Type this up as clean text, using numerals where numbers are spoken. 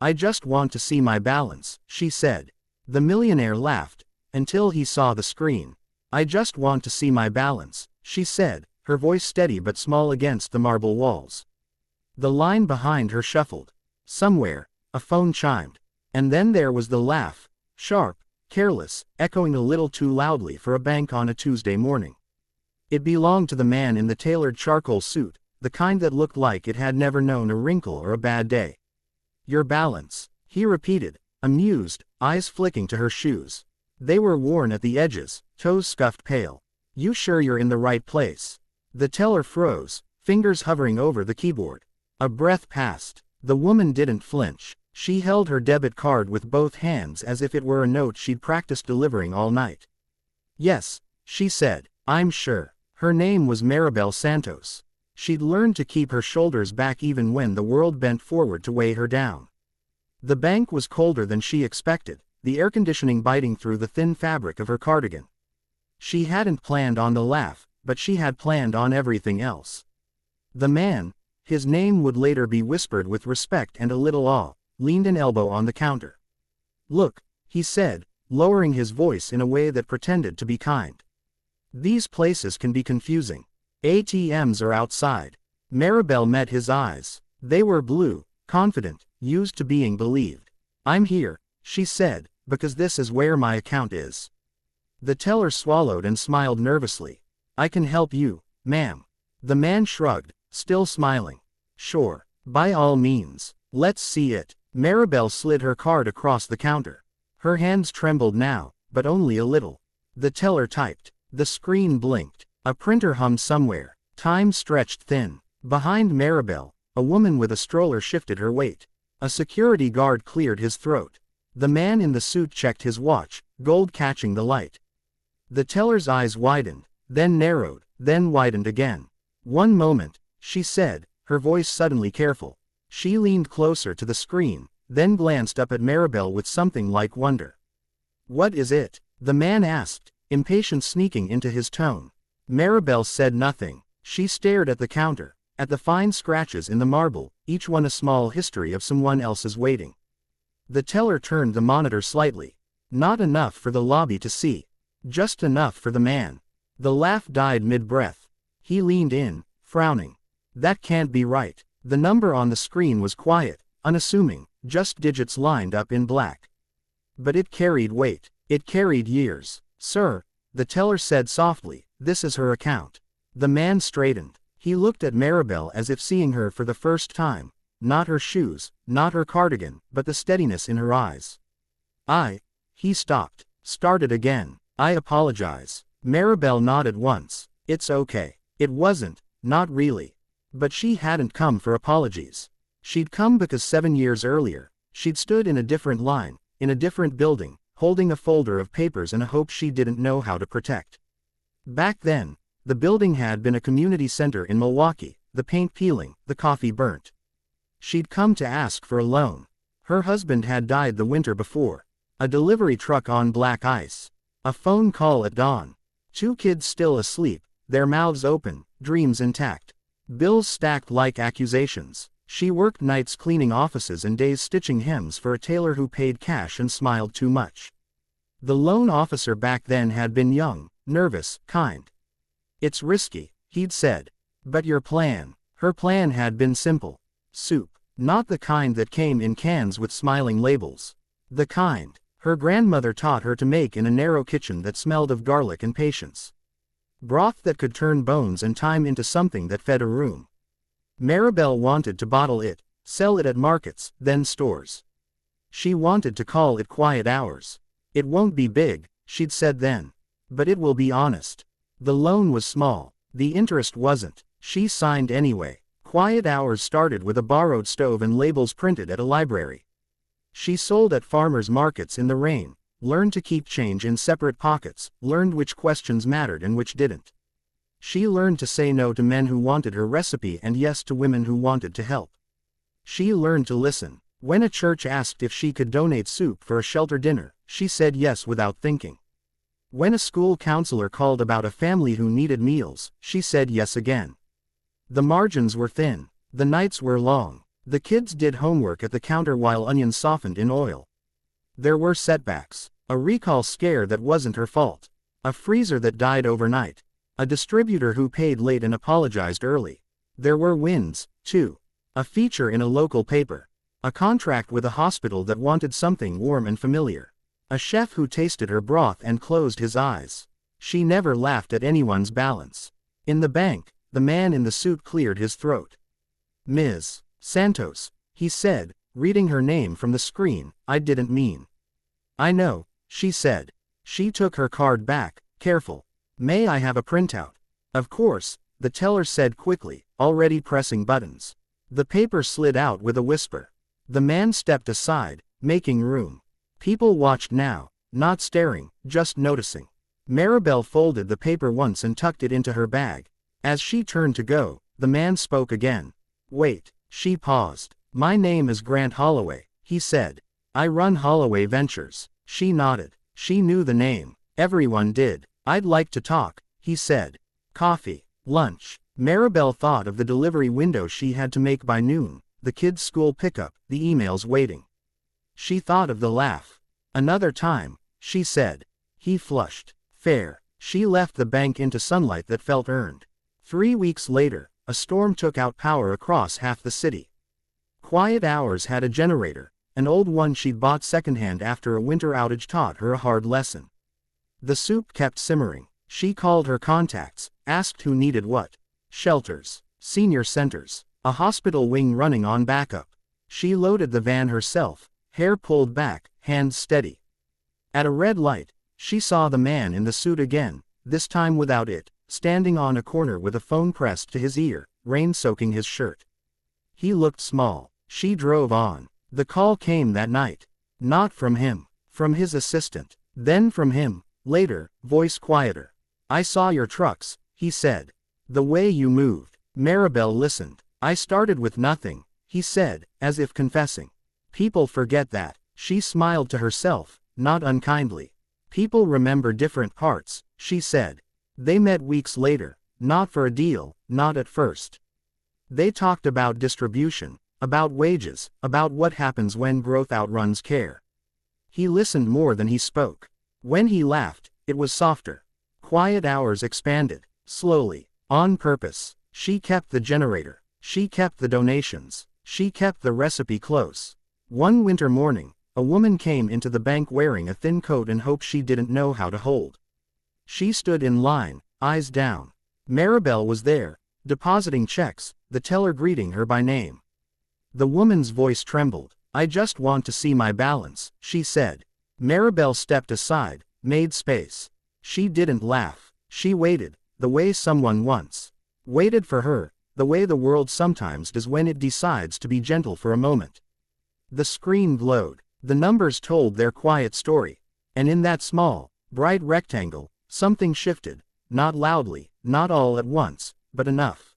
I just want to see my balance, she said. The millionaire laughed, until he saw the screen. I just want to see my balance, she said, her voice steady but small against the marble walls. The line behind her shuffled. Somewhere, a phone chimed. And then there was the laugh, sharp, careless, echoing a little too loudly for a bank on a Tuesday morning. It belonged to the man in the tailored charcoal suit, the kind that looked like it had never known a wrinkle or a bad day. Your balance, he repeated, amused, eyes flicking to her shoes. They were worn at the edges, toes scuffed pale. You sure you're in the right place? The teller froze, fingers hovering over the keyboard. A breath passed. The woman didn't flinch. She held her debit card with both hands as if it were a note she'd practiced delivering all night. Yes, she said, I'm sure. Her name was Maribel Santos. She'd learned to keep her shoulders back even when the world bent forward to weigh her down. The bank was colder than she expected, the air conditioning biting through the thin fabric of her cardigan. She hadn't planned on the laugh, but she had planned on everything else. The man, his name would later be whispered with respect and a little awe, leaned an elbow on the counter. Look, he said, lowering his voice in a way that pretended to be kind. These places can be confusing. ATMs are outside. Maribel met his eyes. They were blue, confident, used to being believed. I'm here, she said, because this is where my account is. The teller swallowed and smiled nervously. I can help you, ma'am. The man shrugged, still smiling. Sure, by all means. Let's see it. Maribel slid her card across the counter. Her hands trembled now, but only a little. The teller typed. The screen blinked. A printer hummed somewhere. Time stretched thin. Behind Maribel, a woman with a stroller shifted her weight. A security guard cleared his throat. The man in the suit checked his watch, gold catching the light. The teller's eyes widened, then narrowed, then widened again. One moment, she said, her voice suddenly careful. She leaned closer to the screen, then glanced up at Maribel with something like wonder. What is it? The man asked, impatience sneaking into his tone. Maribel said nothing. She stared at the counter, at the fine scratches in the marble, each one a small history of someone else's waiting. The teller turned the monitor slightly. Not enough for the lobby to see. Just enough for the man. The laugh died mid-breath. He leaned in, frowning. That can't be right. The number on the screen was quiet, unassuming, just digits lined up in black. But it carried weight. It carried years. Sir, the teller said softly, this is her account. The man straightened. He looked at Maribel as if seeing her for the first time. Not her shoes, not her cardigan, but the steadiness in her eyes. He stopped. Started again. I apologize. Maribel nodded once. It's okay. It wasn't, not really. But she hadn't come for apologies. She'd come because 7 years earlier, she'd stood in a different line, in a different building, holding a folder of papers and a hope she didn't know how to protect. Back then, the building had been a community center in Milwaukee, the paint peeling, the coffee burnt. She'd come to ask for a loan. Her husband had died the winter before. A delivery truck on black ice. A phone call at dawn. 2 kids still asleep, their mouths open, dreams intact. Bills stacked like accusations. She worked nights cleaning offices and days stitching hems for a tailor who paid cash and smiled too much. The loan officer back then had been young, nervous, kind. It's risky, he'd said. But your plan. Her plan had been simple. Soup. Not the kind that came in cans with smiling labels. The kind her grandmother taught her to make in a narrow kitchen that smelled of garlic and patience. Broth that could turn bones and time into something that fed a room. Maribel wanted to bottle it, sell it at markets, then stores. She wanted to call it Quiet Hours. It won't be big, she'd said then. But it will be honest. The loan was small. The interest wasn't. She signed anyway. Quiet Hours started with a borrowed stove and labels printed at a library. She sold at farmers' markets in the rain, learned to keep change in separate pockets, learned which questions mattered and which didn't. She learned to say no to men who wanted her recipe and yes to women who wanted to help. She learned to listen. When a church asked if she could donate soup for a shelter dinner, she said yes without thinking. When a school counselor called about a family who needed meals, she said yes again. The margins were thin. The nights were long. The kids did homework at the counter while onions softened in oil. There were setbacks. A recall scare that wasn't her fault. A freezer that died overnight. A distributor who paid late and apologized early. There were wins, too. A feature in a local paper. A contract with a hospital that wanted something warm and familiar. A chef who tasted her broth and closed his eyes. She never laughed at anyone's balance. In the bank, the man in the suit cleared his throat. "Ms. Santos," he said, reading her name from the screen. "I didn't mean." "I know," she said. She took her card back, careful. "May I have a printout?" "Of course," the teller said quickly, already pressing buttons. The paper slid out with a whisper. The man stepped aside, making room. People watched now, not staring, just noticing. Maribel folded the paper once and tucked it into her bag. As she turned to go, the man spoke again. "Wait." She paused. "My name is Grant Holloway," he said. "I run Holloway Ventures." She nodded. She knew the name. Everyone did. "I'd like to talk," he said. "Coffee. Lunch." Maribel thought of the delivery window she had to make by noon, the kids' school pickup, the emails waiting. She thought of the laugh. "Another time," she said. He flushed. "Fair." She left the bank into sunlight that felt earned. 3 weeks later, a storm took out power across half the city. Quiet Hours had a generator, an old one she'd bought secondhand after a winter outage taught her a hard lesson. The soup kept simmering. She called her contacts, asked who needed what. Shelters, senior centers, a hospital wing running on backup. She loaded the van herself, hair pulled back, hands steady. At a red light, she saw the man in the suit again, this time without it, standing on a corner with a phone pressed to his ear, rain soaking his shirt. He looked small. She drove on. The call came that night. Not from him. From his assistant. Then from him. Later, voice quieter. "I saw your trucks," he said. "The way you moved." Maribel listened. "I started with nothing," he said, as if confessing. "People forget that." She smiled to herself, not unkindly. "People remember different parts," she said. They met weeks later. Not for a deal, not at first. They talked about distribution, about wages, about what happens when growth outruns care. He listened more than he spoke. When he laughed, it was softer. Quiet Hours expanded, slowly, on purpose. She kept the generator. She kept the donations. She kept the recipe close. One winter morning, a woman came into the bank wearing a thin coat and hope she didn't know how to hold. She stood in line, eyes down. Maribel was there, depositing checks, the teller greeting her by name. The woman's voice trembled. "I just want to see my balance," she said. Maribel stepped aside, made space. She didn't laugh. She waited, the way someone once waited for her, the way the world sometimes does when it decides to be gentle for a moment. The screen glowed. The numbers told their quiet story. And in that small, bright rectangle, something shifted, not loudly, not all at once, but enough.